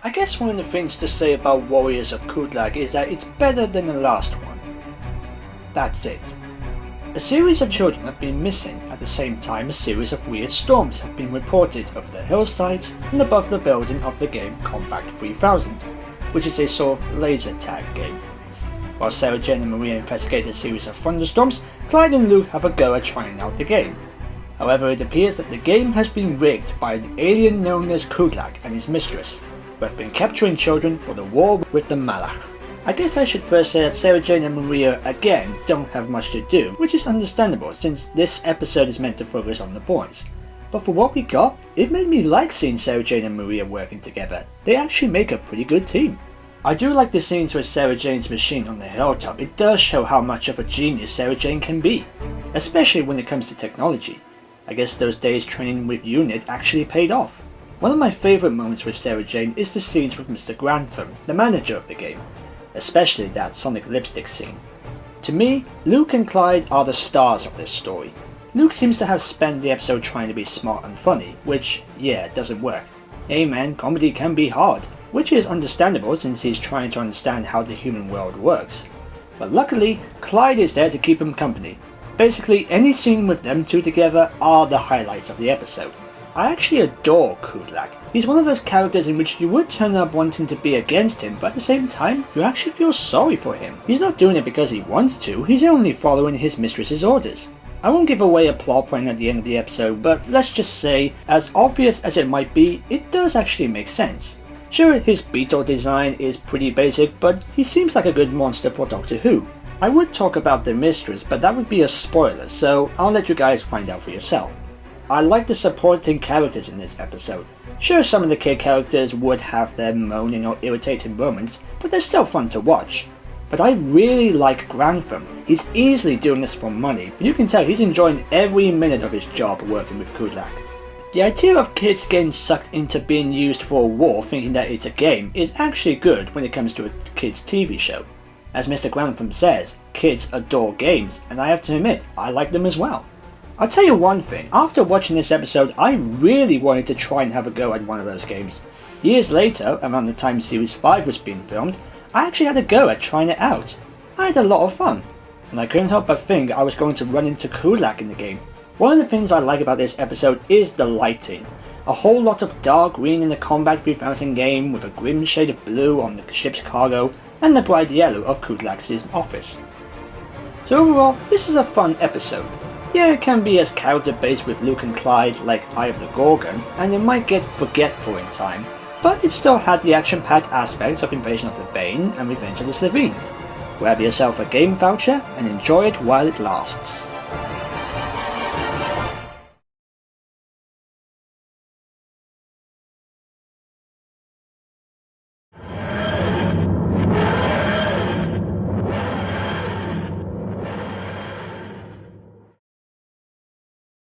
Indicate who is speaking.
Speaker 1: I guess one of the things to say about Warriors of Kudlak is that it's better than the last one. That's it. A series of children have been missing at the same time a series of weird storms have been reported over the hillsides and above the building of the game Combat 3000, which is a sort of laser tag game. While Sarah Jane and Maria investigate a series of thunderstorms, Clyde and Luke have a go at trying out the game. However, it appears that the game has been rigged by an alien known as Kudlak and his mistress, who have been capturing children for the war with the Malach. I guess I should first say that Sarah Jane and Maria again don't have much to do, which is understandable since this episode is meant to focus on the boys. But for what we got, it made me like seeing Sarah Jane and Maria working together. They actually make a pretty good team. I do like the scenes with Sarah Jane's machine on the hilltop. It does show how much of a genius Sarah Jane can be, especially when it comes to technology. I guess those days training with UNIT actually paid off. One of my favourite moments with Sarah Jane is the scenes with Mr. Grantham, the manager of the game, especially that Sonic lipstick scene. To me, Luke and Clyde are the stars of this story. Luke seems to have spent the episode trying to be smart and funny, which, yeah, doesn't work. Hey man, comedy can be hard, which is understandable since he's trying to understand how the human world works. But luckily, Clyde is there to keep him company. Basically, any scene with them two together are the highlights of the episode. I actually adore Kudlak. He's one of those characters in which you would turn up wanting to be against him, but at the same time, you actually feel sorry for him. He's not doing it because he wants to, he's only following his mistress's orders. I won't give away a plot point at the end of the episode, but let's just say, as obvious as it might be, it does actually make sense. Sure, his beetle design is pretty basic, but he seems like a good monster for Doctor Who. I would talk about the mistress, but that would be a spoiler, so I'll let you guys find out for yourself. I like the supporting characters in this episode. Sure, some of the kid characters would have their moaning or irritating moments, but they're still fun to watch. But I really like Grantham. He's easily doing this for money, but you can tell he's enjoying every minute of his job working with Kudlak. The idea of kids getting sucked into being used for a war thinking that it's a game is actually good when it comes to a kids TV show. As Mr. Grantham says, kids adore games, and I have to admit, I like them as well. I'll tell you one thing, after watching this episode, I really wanted to try and have a go at one of those games. Years later, around the time Series 5 was being filmed, I actually had a go at trying it out. I had a lot of fun, and I couldn't help but think I was going to run into Kudlak in the game. One of the things I like about this episode is the lighting. A whole lot of dark green in the Combat 3000 game with a grim shade of blue on the ship's cargo and the bright yellow of Kudlak's office. So overall, this is a fun episode. Yeah, it can be as character based with Luke and Clyde like Eye of the Gorgon, and it might get forgetful in time, but it still had the action-packed aspects of Invasion of the Bane and Revenge of the Slitheen. Grab yourself a game voucher and enjoy it while it lasts.